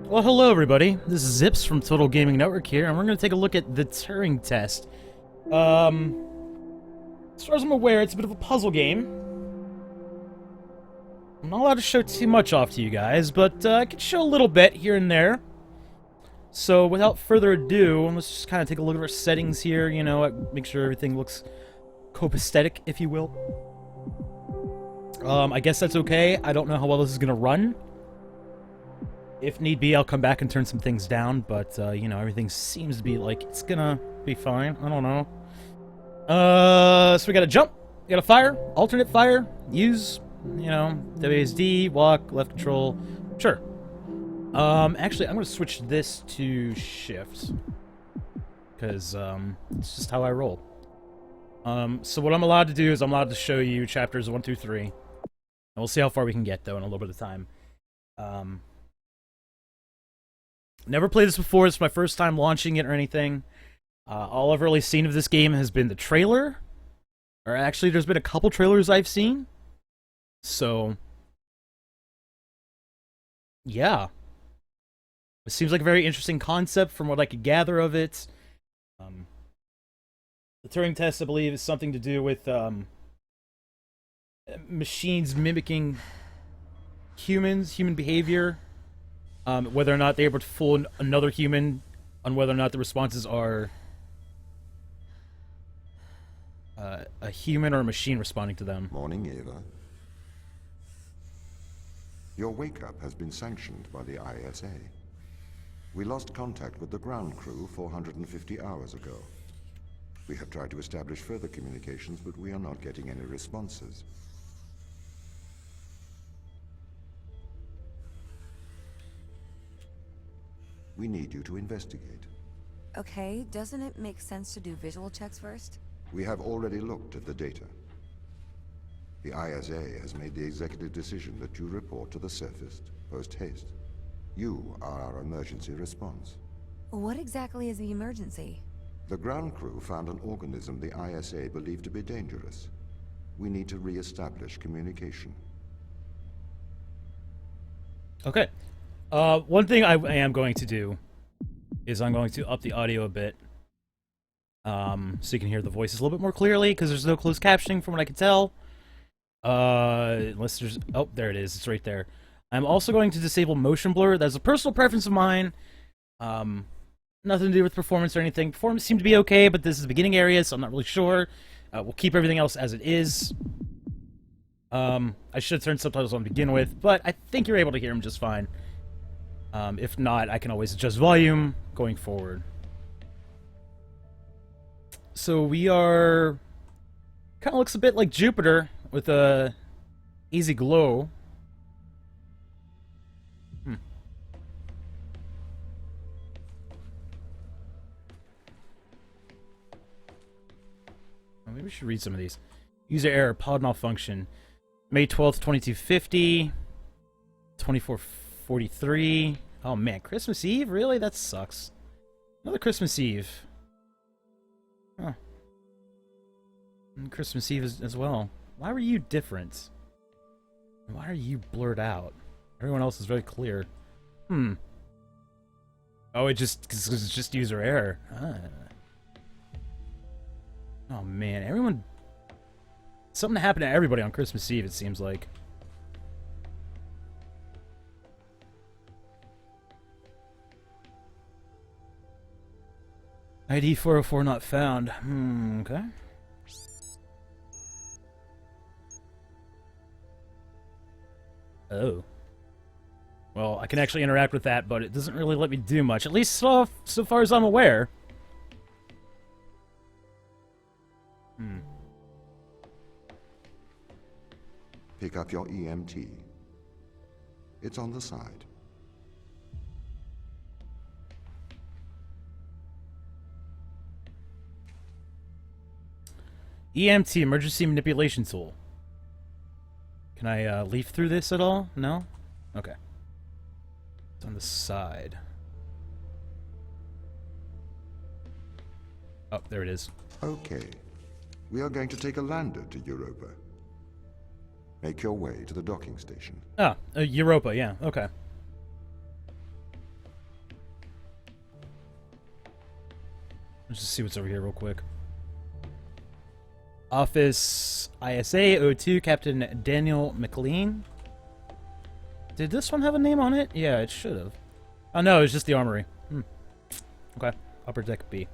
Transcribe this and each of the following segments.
Well, hello everybody. This is Zips from Total Gaming Network here, and we're going to take a look at the Turing test. As far as I'm aware, it's a bit of a puzzle game. I'm not allowed to show too much off to you guys, but I can show a little bit here and there. So, without further ado, let's just kind of take a look at our settings here, you know, make sure everything looks copacetic, if you will. I guess that's okay. I don't know how well this is going to run. If need be, I'll come back and turn some things down, but, you know, everything seems to be like it's gonna be fine. I don't know. So we gotta jump, we gotta fire, alternate fire, use, you know, WASD, walk, left control, sure. Actually, I'm gonna switch this to shift, because, it's just how I roll. So what I'm allowed to do is I'm allowed to show you chapters 1 through 3. And we'll see how far we can get, though, in a little bit of time. Never played this before. It's my first time launching it or anything. All I've really seen of this game has been the trailer. Or actually, there's been a couple trailers I've seen. So, yeah. It seems like a very interesting concept from what I could gather of it. The Turing test, I believe, is something to do with machines mimicking human behavior. Whether or not they're able to fool another human on whether or not the responses are a human or a machine responding to them. Morning, Eva. Your wake-up has been sanctioned by the ISA. We lost contact with the ground crew 450 hours ago. We have tried to establish further communications, but we are not getting any responses. We need you to investigate. Okay, doesn't it make sense to do visual checks first? We have already looked at the data. The ISA has made the executive decision that you report to the surface post-haste. You are our emergency response. What exactly is the emergency? The ground crew found an organism the ISA believed to be dangerous. We need to re-establish communication. Okay. One thing I am going to do is I'm going to up the audio a bit. So you can hear the voices a little bit more clearly, because there's no closed captioning from what I can tell. Unless there's... Oh, there it is. It's right there. I'm also going to disable motion blur. That's a personal preference of mine. Nothing to do with performance or anything. Performance seemed to be okay, but this is the beginning area, so I'm not really sure. We'll keep everything else as it is. I should have turned subtitles on to begin with, but I think you're able to hear them just fine. If not, I can always adjust volume going forward. So we are... Kind of looks a bit like Jupiter with a easy glow. Well, maybe we should read some of these. User error, pod malfunction. May 12th, 2250. 2443. Oh man, Christmas Eve? Really? That sucks. Another Christmas Eve. Huh. And Christmas Eve as well. Why were you different? Why are you blurred out? Everyone else is very clear. Oh, cause it's just user error. Oh man, everyone... Something happened to everybody on Christmas Eve, it seems like. ID 404 not found. Okay. Oh. Well, I can actually interact with that, but it doesn't really let me do much. At least so far as I'm aware. Pick up your EMT. It's on the side. EMT, emergency manipulation tool. Can I leaf through this at all? No? Okay. It's on the side. Oh, there it is. Okay. We are going to take a lander to Europa. Make your way to the docking station. Ah, Europa, yeah, okay. Let's just see what's over here real quick. Office ISA O2, Captain Daniel McLean. Did this one have a name on it? Yeah, it should have. Oh no, it's just the armory. Okay, upper deck B.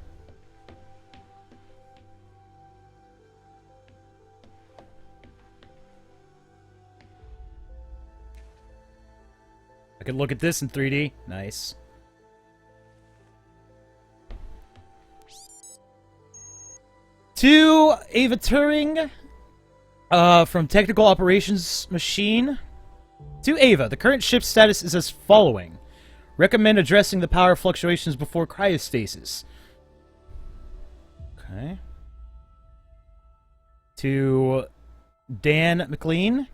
I can look at this in 3D. Nice. To Ava Turing, from Technical Operations Machine. To Ava, the current ship status is as following. Recommend addressing the power fluctuations before cryostasis. Okay. To Dan McLean,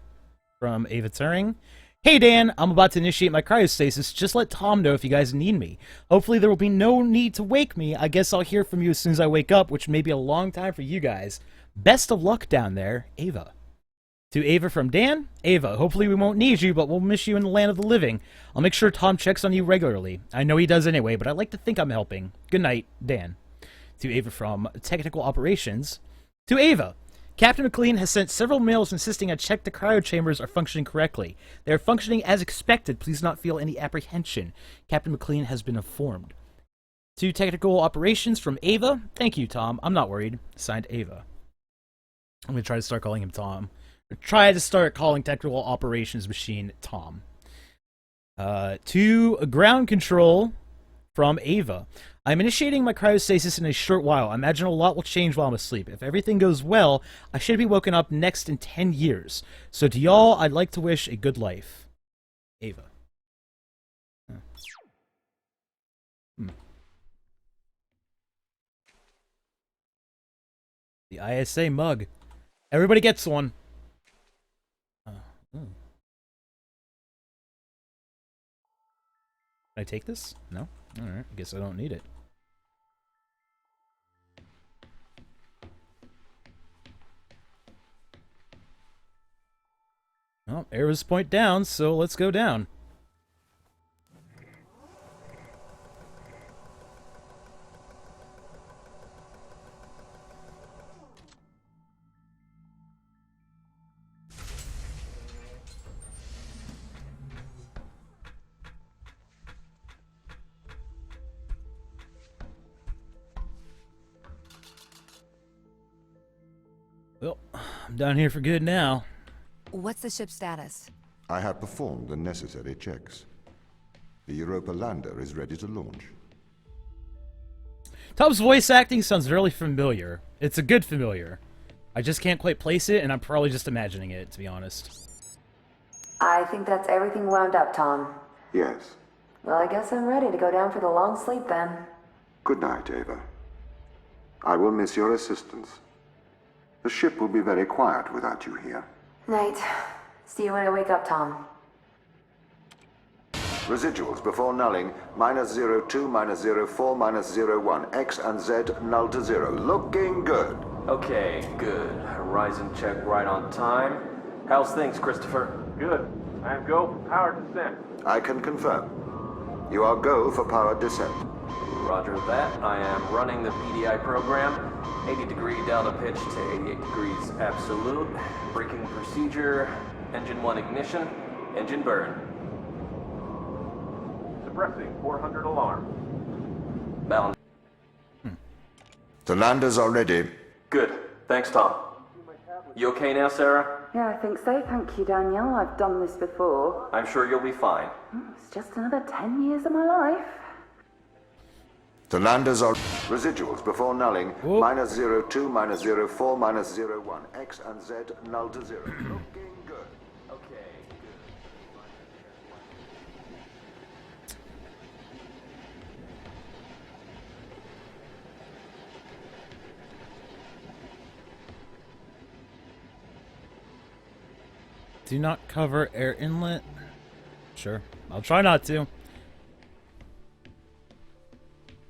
from Ava Turing. Hey Dan, I'm about to initiate my cryostasis. Just let Tom know if you guys need me. Hopefully there will be no need to wake me. I guess I'll hear from you as soon as I wake up, which may be a long time for you guys. Best of luck down there, Ava. To Ava from Dan. Ava, hopefully we won't need you, but we'll miss you in the land of the living. I'll make sure Tom checks on you regularly. I know he does anyway, but I like to think I'm helping. Good night, Dan. To Ava from Technical Operations. To Ava. Captain McLean has sent several mails insisting I check the cryo chambers are functioning correctly. They are functioning as expected. Please not feel any apprehension. Captain McLean has been informed. To Technical Operations from Ava. Thank you, Tom. I'm not worried. Signed, Ava. I'm going to try to start calling him Tom. Try to start calling Technical Operations Machine Tom. To Ground Control from Ava. I'm initiating my cryostasis in a short while. I imagine a lot will change while I'm asleep. If everything goes well, I should be woken up next in 10 years. So to y'all, I'd like to wish a good life. Ava. The ISA mug. Everybody gets one. Can I take this? No? Alright, I guess I don't need it. Well, arrows point down, so let's go down. Well, I'm down here for good now. What's the ship's status? I have performed the necessary checks. The Europa lander is ready to launch. Tom's voice acting sounds really familiar. It's a good familiar. I just can't quite place it, and I'm probably just imagining it, to be honest. I think that's everything wound up, Tom. Yes. Well, I guess I'm ready to go down for the long sleep then. Good night, Ava. I will miss your assistance. The ship will be very quiet without you here. Night. See you when I wake up, Tom. Residuals before nulling, -02, -04, -01. X and Z null to 0. Looking good. Okay, good. Horizon check right on time. How's things, Christopher? Good. I am go for power descent. I can confirm. You are go for power descent. Roger that. I am running the PDI program. 80-degree delta pitch to 88 degrees absolute. Braking procedure. Engine 1 ignition. Engine burn. Suppressing 400 alarm. Balance. The landers are ready. Good. Thanks, Tom. You okay now, Sarah? Yeah, I think so. Thank you, Danielle. I've done this before. I'm sure you'll be fine. It's just another 10 years of my life. The landers are residuals before nulling. Whoop. -02, -04, -01. X and Z null to 0. Looking good. Okay, good. Do not cover air inlet. Sure. I'll try not to.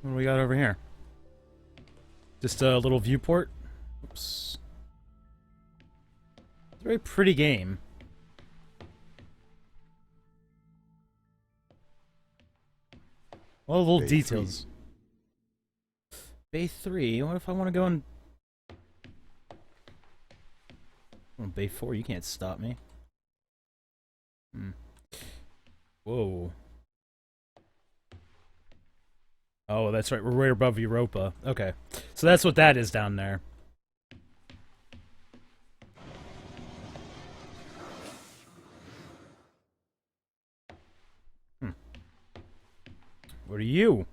What do we got over here? Just a little viewport. Oops. It's a very pretty game. A lot of little Day details. Bay 3. What if I want to go in... Oh, Bay 4, you can't stop me. Whoa. Oh, that's right. We're way above Europa. Okay. So that's what that is down there. What are you?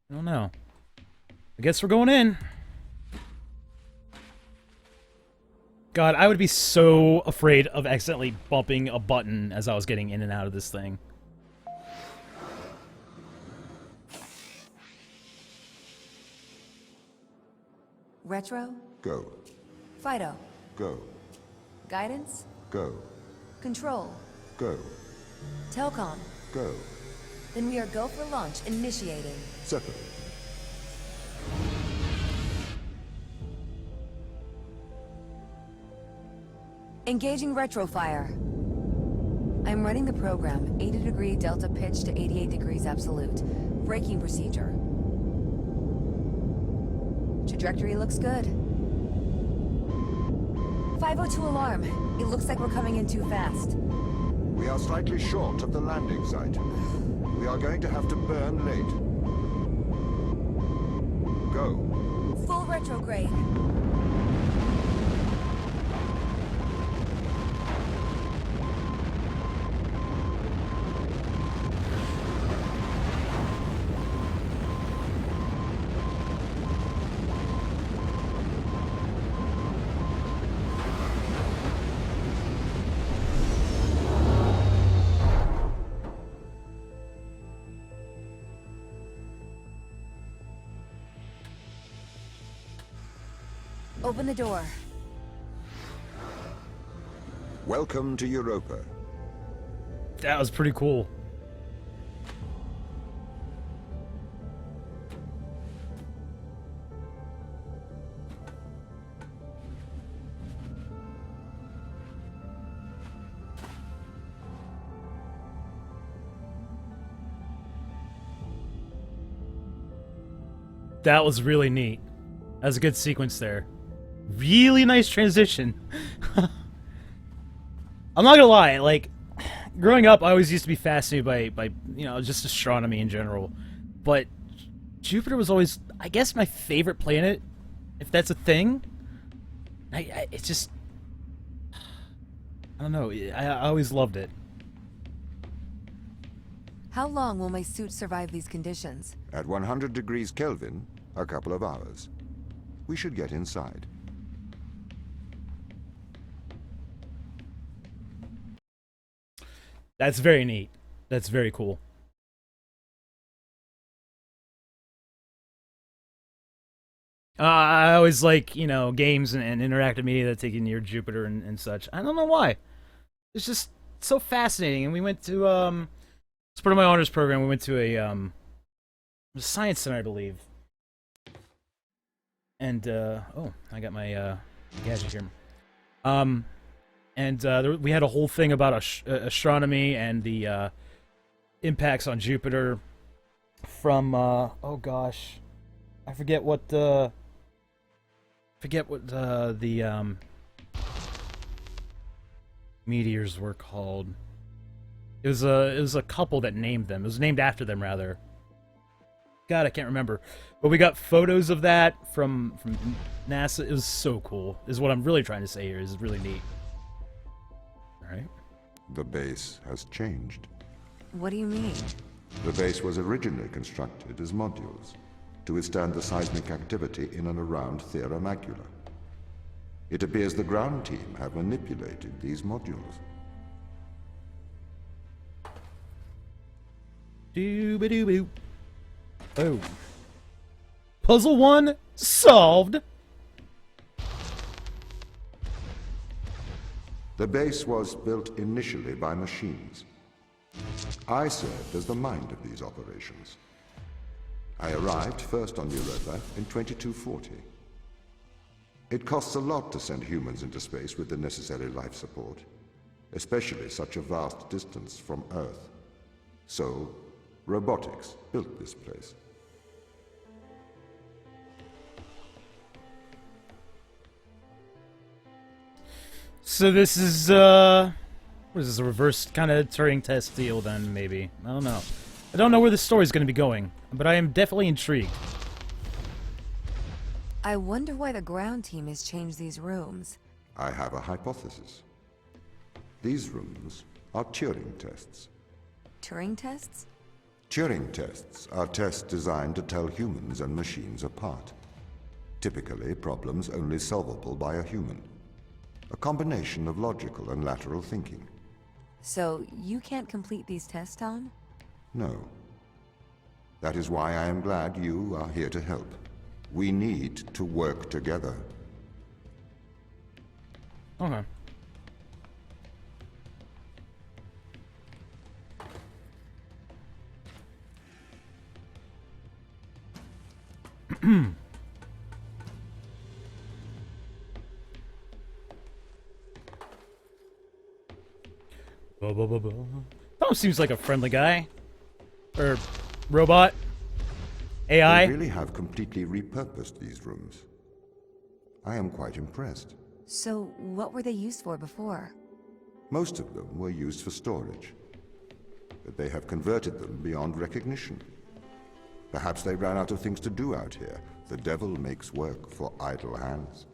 I don't know. I guess we're going in. God, I would be so afraid of accidentally bumping a button as I was getting in and out of this thing. Retro? Go. Fido? Go. Guidance? Go. Control? Go. Telcom? Go. Then we are go for launch, initiating. Separate. Engaging retrofire. I'm running the program, 80-degree delta pitch to 88 degrees absolute. Braking procedure. Trajectory looks good. 502 alarm. It looks like we're coming in too fast. We are slightly short of the landing site. We are going to have to burn late. Go. Full retrograde. Open the door. Welcome to Europa. That was pretty cool. That was really neat. That was a good sequence there. Really nice transition. I'm not gonna lie, like, growing up, I always used to be fascinated by you know, just astronomy in general. But Jupiter was always, I guess, my favorite planet, if that's a thing. It's just, I don't know, I always loved it. How long will my suit survive these conditions? At 100 degrees Kelvin, a couple of hours. We should get inside. That's very neat. That's very cool. I always like, you know, games and interactive media that take you near Jupiter and such. I don't know why. It's just so fascinating. And we went to, as part of my honors program, we went to a science center, I believe. And, oh, I got my, gadget here. We had a whole thing about astronomy and the impacts on Jupiter from oh gosh, I forget what the meteors were called. It was a couple that named them. It was named after them, rather. God, I can't remember. But we got photos of that from NASA. It was so cool. Is what I'm really trying to say here. Is really neat. Right. The base has changed. What do you mean? The base was originally constructed as modules to withstand the seismic activity in and around Thera Macula. It appears the ground team have manipulated these modules. Doo-ba-doo-ba-doo. Oh. Puzzle 1 solved. The base was built initially by machines. I served as the mind of these operations. I arrived first on Europa in 2240. It costs a lot to send humans into space with the necessary life support, especially such a vast distance from Earth. So, robotics built this place. So this is, what is this, a reverse kind of Turing test deal then, maybe? I don't know. I don't know where the story's going to be going, but I am definitely intrigued. I wonder why the ground team has changed these rooms. I have a hypothesis. These rooms are Turing tests. Turing tests? Turing tests are tests designed to tell humans and machines apart. Typically, problems only solvable by a human. A combination of logical and lateral thinking. So, you can't complete these tests, Tom? No. That is why I am glad you are here to help. We need to work together. Okay. Tom seems like a friendly guy. Or robot. AI. They really have completely repurposed these rooms. I am quite impressed. So, what were they used for before? Most of them were used for storage. But they have converted them beyond recognition. Perhaps they ran out of things to do out here. The devil makes work for idle hands.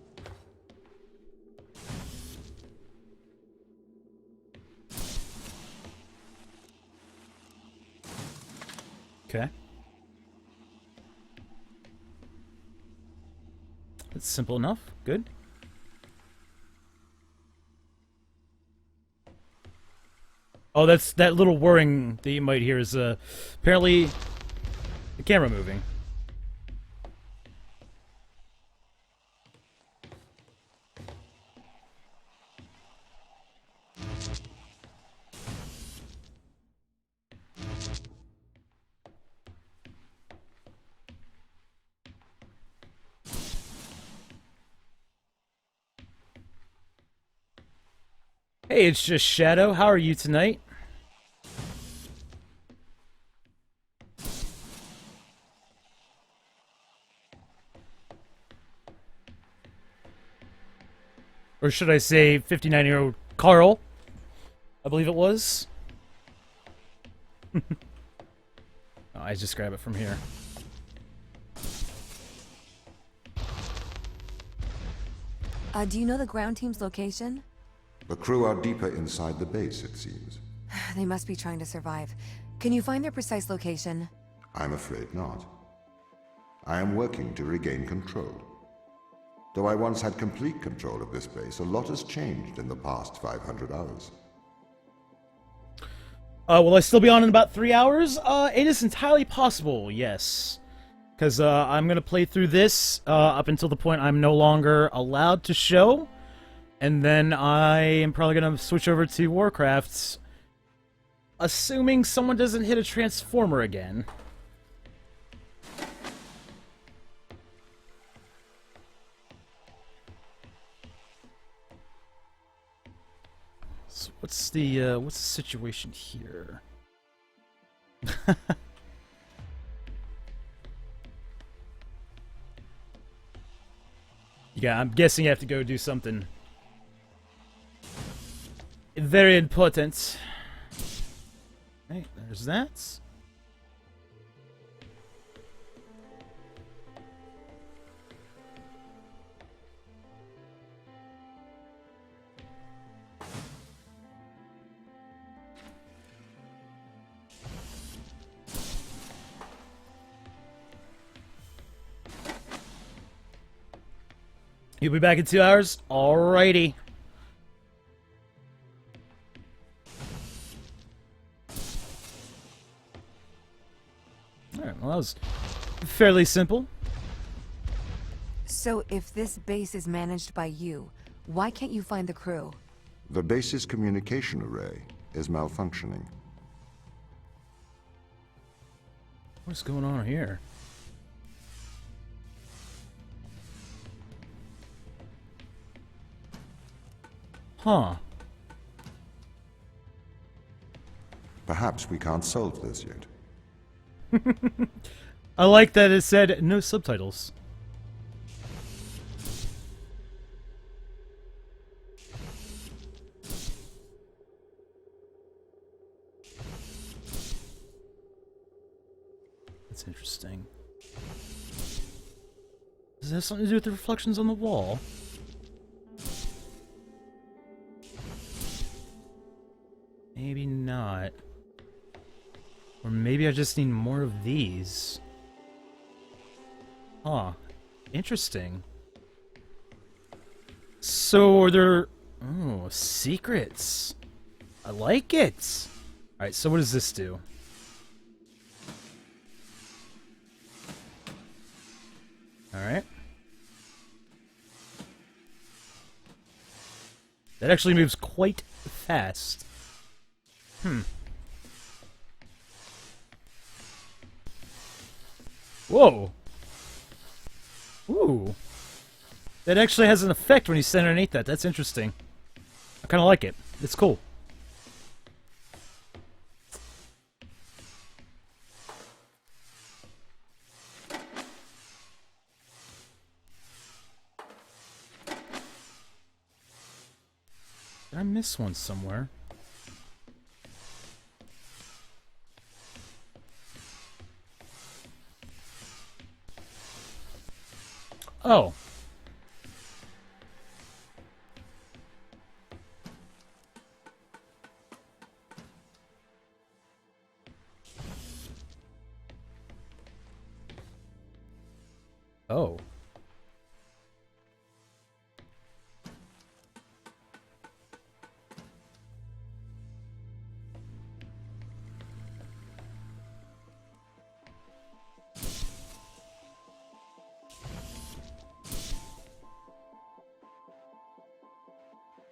Okay. That's simple enough. Good. Oh, that's that little whirring that you might hear is apparently the camera moving. Hey, it's just Shadow. How are you tonight? Or should I say 59-year-old Carl? I believe it was. Oh, I just grab it from here. Do you know the ground team's location? The crew are deeper inside the base, it seems. They must be trying to survive. Can you find their precise location? I'm afraid not. I am working to regain control. Though I once had complete control of this base, a lot has changed in the past 500 hours. Will I still be on in about 3 hours? It is entirely possible, yes. Because I'm going to play through this up until the point I'm no longer allowed to show. And then I am probably going to switch over to Warcraft, assuming someone doesn't hit a Transformer again. So what's the situation here? Yeah, I'm guessing you have to go do something very important. Hey, there's that. You'll be back in 2 hours? Alrighty. Alright, well that was fairly simple. So, if this base is managed by you, why can't you find the crew? The base's communication array is malfunctioning. What's going on here? Huh. Perhaps we can't solve this yet. I like that it said no subtitles. That's interesting. Does it have something to do with the reflections on the wall? Maybe not. Or maybe I just need more of these. Huh. Interesting. So are there... Oh, secrets. I like it. Alright, so what does this do? Alright. That actually moves quite fast. Whoa. Ooh. That actually has an effect when you stand underneath that. That's interesting. I kind of like it. It's cool. Did I miss one somewhere? Oh. Oh.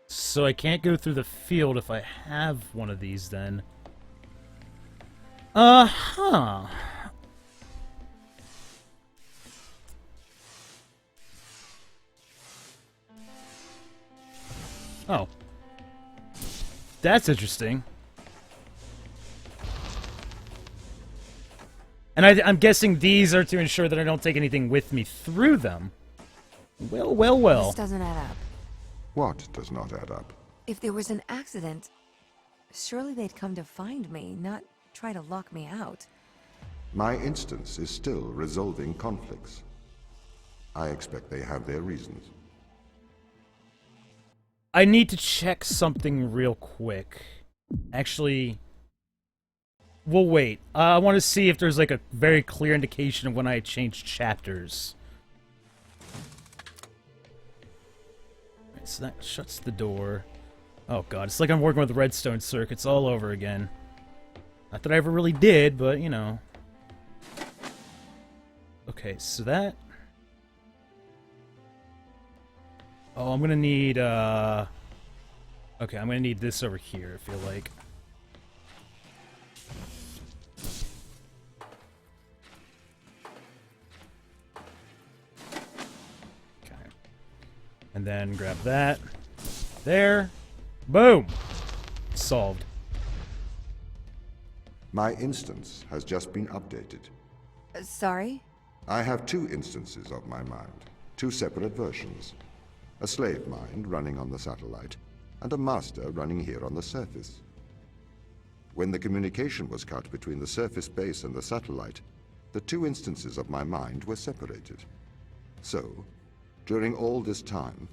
So I can't go through the field if I have one of these, then. Uh-huh. Oh. That's interesting. And I'm guessing these are to ensure that I don't take anything with me through them. Well, well, well. This doesn't add up. What does not add up? If there was an accident, surely they'd come to find me, not try to lock me out. My instance is still resolving conflicts. I expect they have their reasons. I need to check something real quick. Actually... We'll wait. I want to see if there's like a very clear indication of when I changed chapters. Right, so that shuts the door. Oh god, it's like I'm working with redstone circuits all over again. Not that I ever really did, but you know. Okay, so that... Oh, I'm gonna need, Okay, I'm gonna need this over here, I feel like. Okay. And then grab that. There. Boom! Solved. My instance has just been updated. Sorry? I have two instances of my mind, two separate versions. A slave mind running on the satellite, and a master running here on the surface. When the communication was cut between the surface base and the satellite, the two instances of my mind were separated. So, during all this time,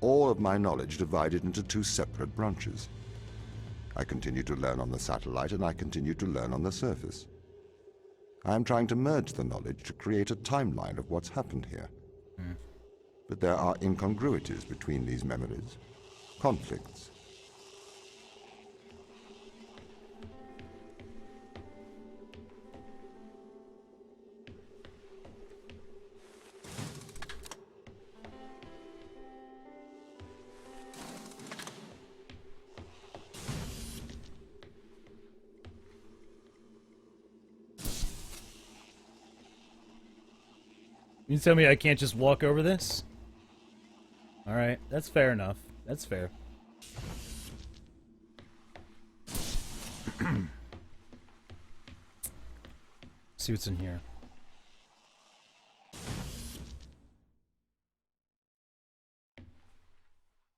all of my knowledge divided into two separate branches. I continue to learn on the satellite, and I continue to learn on the surface. I am trying to merge the knowledge to create a timeline of what's happened here. But there are incongruities between these memories, conflicts. You tell me I can't just walk over this? Alright, that's fair enough. That's fair. See what's in here.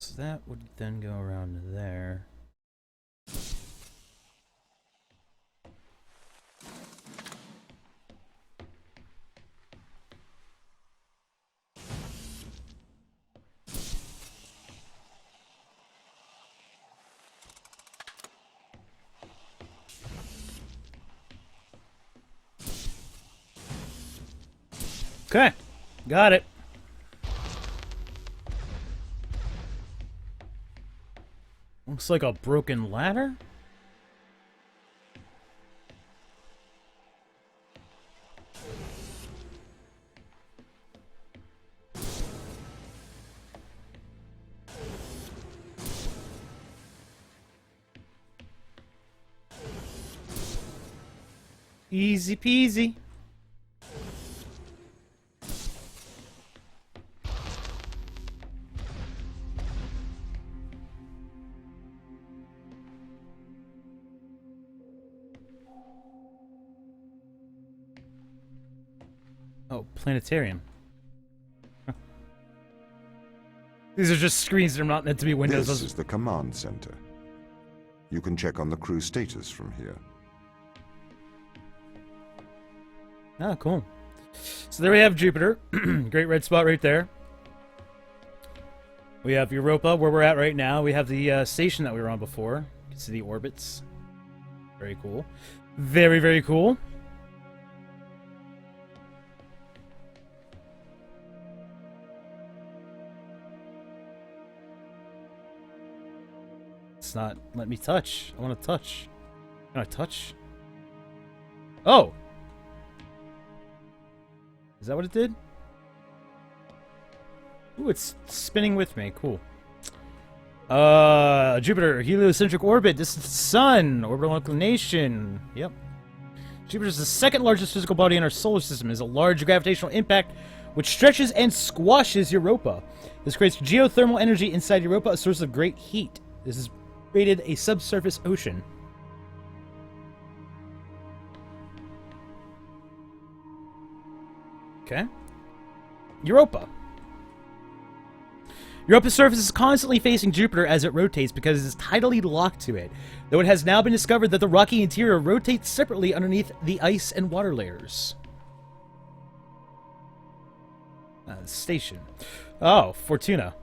So that would then go around there. Okay, got it. Looks like a broken ladder. Easy peasy. Oh, planetarium. Huh. These are just screens that are not meant to be windows. This is the command center. You can check on the crew status from here. Ah, cool. So there we have Jupiter. Great red spot right there. We have Europa, where we're at right now. We have the station that we were on before. You can see the orbits. Very cool. Very, very cool. It's not let me touch. I want to touch. Can I touch? Oh! Is that what it did? Ooh, it's spinning with me. Cool. Jupiter, heliocentric orbit. This is the sun. Orbital inclination. Yep. Jupiter is the second largest physical body in our solar system. It has a large gravitational impact which stretches and squashes Europa. This creates geothermal energy inside Europa, a source of great heat. This is rated a subsurface ocean. Okay. Europa. Europa's surface is constantly facing Jupiter as it rotates because it is tidally locked to it, though it has now been discovered that the rocky interior rotates separately underneath the ice and water layers. Station. Oh, Fortuna.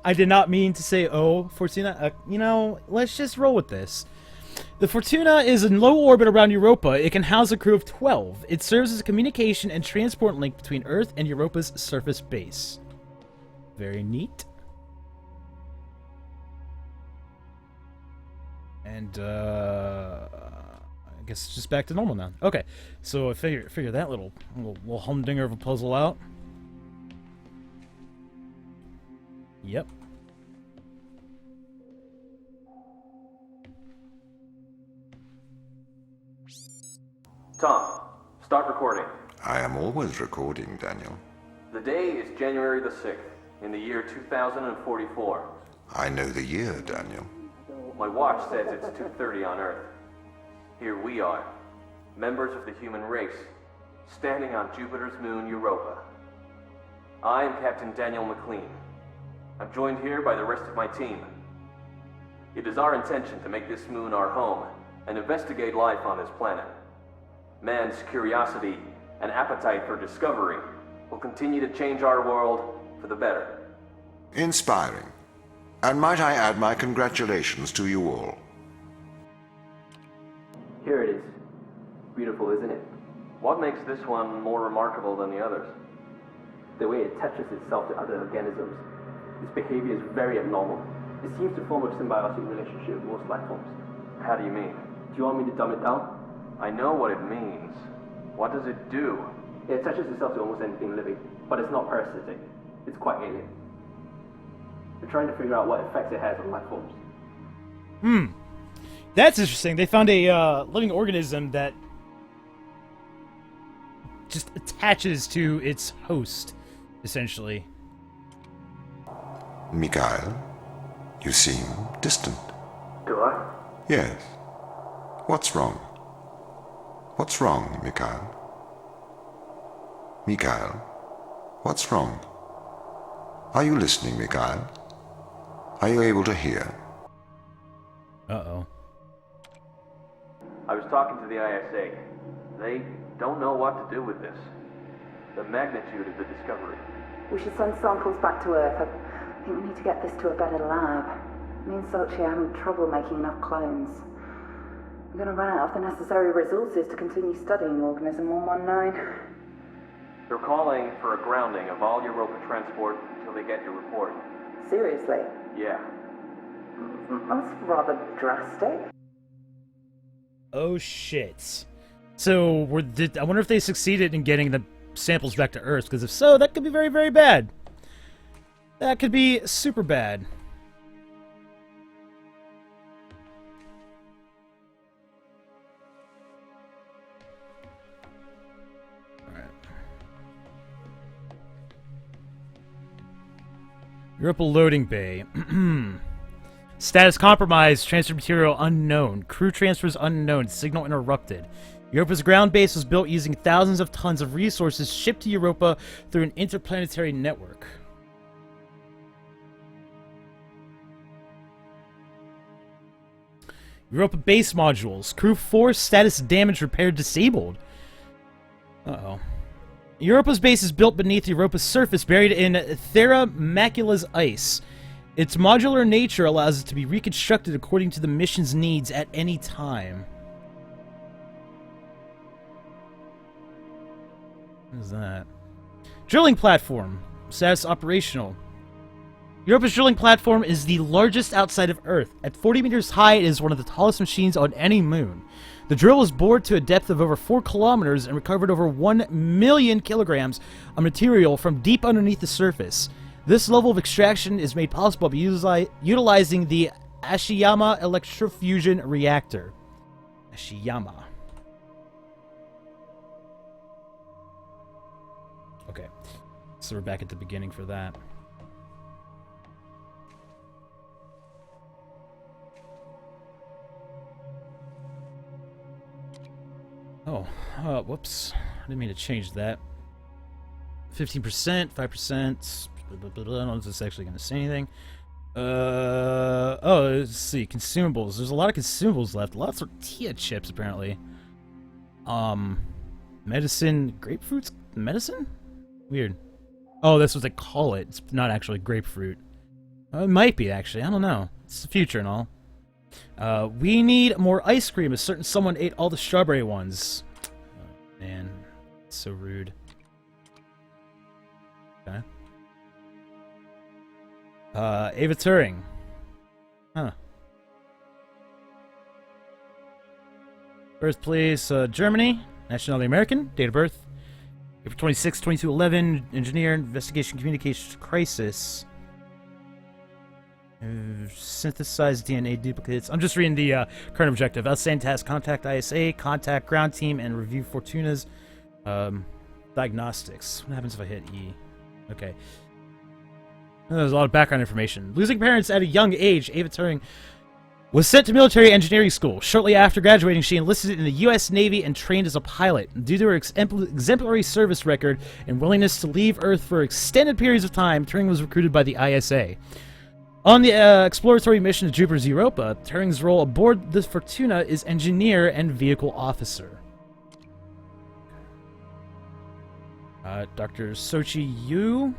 I did not mean to say, oh, Fortuna. You know, let's just roll with this. The Fortuna is in low orbit around Europa. It can house a crew of 12. It serves as a communication and transport link between Earth and Europa's surface base. Very neat. And, I guess it's just back to normal now. Okay, so I figure that little humdinger of a puzzle out. Yep. Tom, start recording. I am always recording, Daniel. The day is January the 6th, in the year 2044. I know the year, Daniel. My watch says it's 2:30 on Earth. Here we are, members of the human race, standing on Jupiter's moon Europa. I am Captain Daniel McLean. I'm joined here by the rest of my team. It is our intention to make this moon our home and investigate life on this planet. Man's curiosity and appetite for discovery will continue to change our world for the better. Inspiring. And might I add my congratulations to you all. Here it is. Beautiful, isn't it? What makes this one more remarkable than the others? The way it attaches itself to other organisms. Its behavior is very abnormal. It seems to form a symbiotic relationship with most life forms. How do you mean? Do you want me to dumb it down? I know what it means. What does it do? It attaches itself to almost anything living, but it's not parasitic. It's quite alien. We're trying to figure out what effects it has on life forms. That's interesting. They found a living organism that just attaches to its host, essentially. Mikhail, you seem distant. Do I? Yes. What's wrong? What's wrong, Mikhail? Mikhail, what's wrong? Are you listening, Mikhail? Are you able to hear? Uh-oh. I was talking to the ISA. They don't know what to do with this. The magnitude of the discovery. We should send samples back to Earth. I think we need to get this to a better lab. Me and Sochi are having trouble making enough clones. We're going to run out of the necessary resources to continue studying Organism 119. They're calling for a grounding of all Europa transport until they get your report. Seriously? Yeah. That's rather drastic. Oh shit. So, I wonder if they succeeded in getting the samples back to Earth, because if so, that could be very, very bad. That could be super bad. Alright. Europa loading bay. Status compromised. Transfer material unknown. Crew transfers unknown. Signal interrupted. Europa's ground base was built using thousands of tons of resources shipped to Europa through an interplanetary network. Europa base modules. Crew 4 status damage repaired disabled. Uh-oh. Europa's base is built beneath Europa's surface, buried in Terra Macula's ice. Its modular nature allows it to be reconstructed according to the mission's needs at any time. What is that? Drilling platform. Status operational. Europa's drilling platform is the largest outside of Earth. At 40 meters high, it is one of the tallest machines on any moon. The drill was bored to a depth of over 4 kilometers and recovered over 1 million kilograms of material from deep underneath the surface. This level of extraction is made possible by utilizing the Ashiyama electrofusion reactor. Ashiyama. Okay, so we're back at the beginning for that. Oh, whoops. I didn't mean to change that. 15%, 5%. I don't know if this is actually going to say anything. Oh, let's see. Consumables. There's a lot of consumables left. Lots of tortilla chips, apparently. Medicine. Grapefruits? Medicine? Weird. Oh, that's what they call it. It's not actually grapefruit. It might be, actually. I don't know. It's the future and all. We need more ice cream. A certain someone ate all the strawberry ones. Oh, man. It's so rude. Okay. Ava Turing. Huh. Birthplace, Germany. Nationality American. Date of birth. April 26, 2211. Engineer, Investigation, Communications, Crisis. Synthesized DNA duplicates. I'm just reading the current objective. Outstanding task. Contact ISA. Contact ground team and review Fortuna's diagnostics. What happens if I hit E? Okay. There's a lot of background information. Losing parents at a young age, Ava Turing was sent to military engineering school. Shortly after graduating, she enlisted in the U.S. Navy and trained as a pilot. Due to her exemplary service record and willingness to leave Earth for extended periods of time, Turing was recruited by the ISA. On the exploratory mission to Jupiter's Europa, Turing's role aboard the Fortuna is engineer and vehicle officer. Dr. Sochi Yu.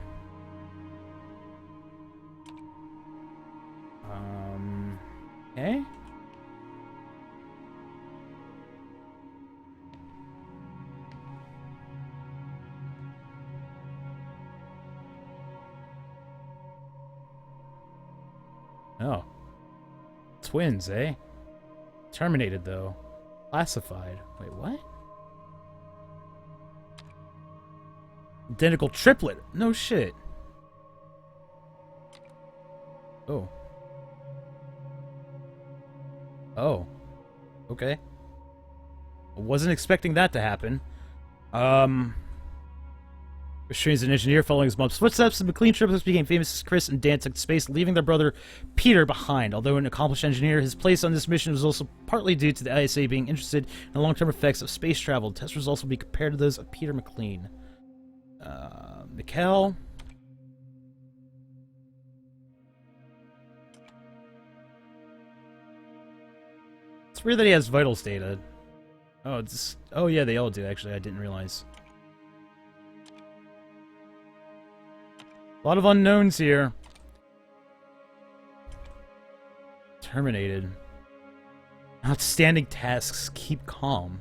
Okay. Oh. Twins, eh? Terminated, though. Classified. Wait, what? Identical triplet. No shit. Oh. Oh. Okay. I wasn't expecting that to happen. She is an engineer following his mom's footsteps. The McLean triplets became famous as Chris and Dan took to space, leaving their brother Peter behind. Although an accomplished engineer, his place on this mission was also partly due to the ISA being interested in the long-term effects of space travel. Test results will be compared to those of Peter McLean. Mikhail. It's weird that he has vitals data. Oh, it's... Oh, yeah, they all do, actually. I didn't realize. A lot of unknowns here. Terminated. Outstanding tasks. Keep calm.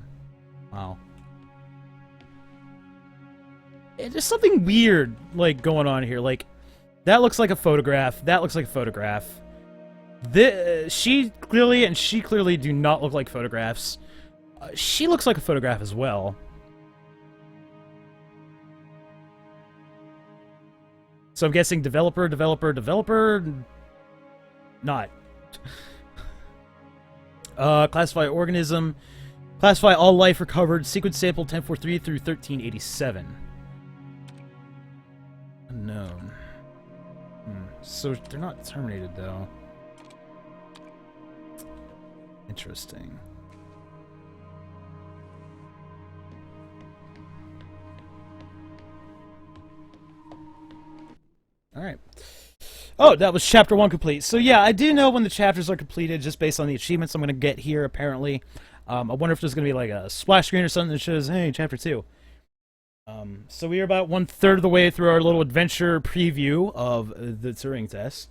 Wow. There's something weird, like, going on here. Like, that looks like a photograph. That looks like a photograph. She clearly do not look like photographs. She looks like a photograph as well. So I'm guessing developer. Not. Classify organism. Classify all life recovered. Sequence sample 1043 through 1387. Unknown. So they're not terminated, though. Interesting. Alright. Oh, that was chapter 1 complete. So yeah, I do know when the chapters are completed just based on the achievements I'm going to get here, apparently. I wonder if there's going to be like a splash screen or something that shows, hey, chapter 2. So we are about 1/3 of the way through our little adventure preview of the Turing test.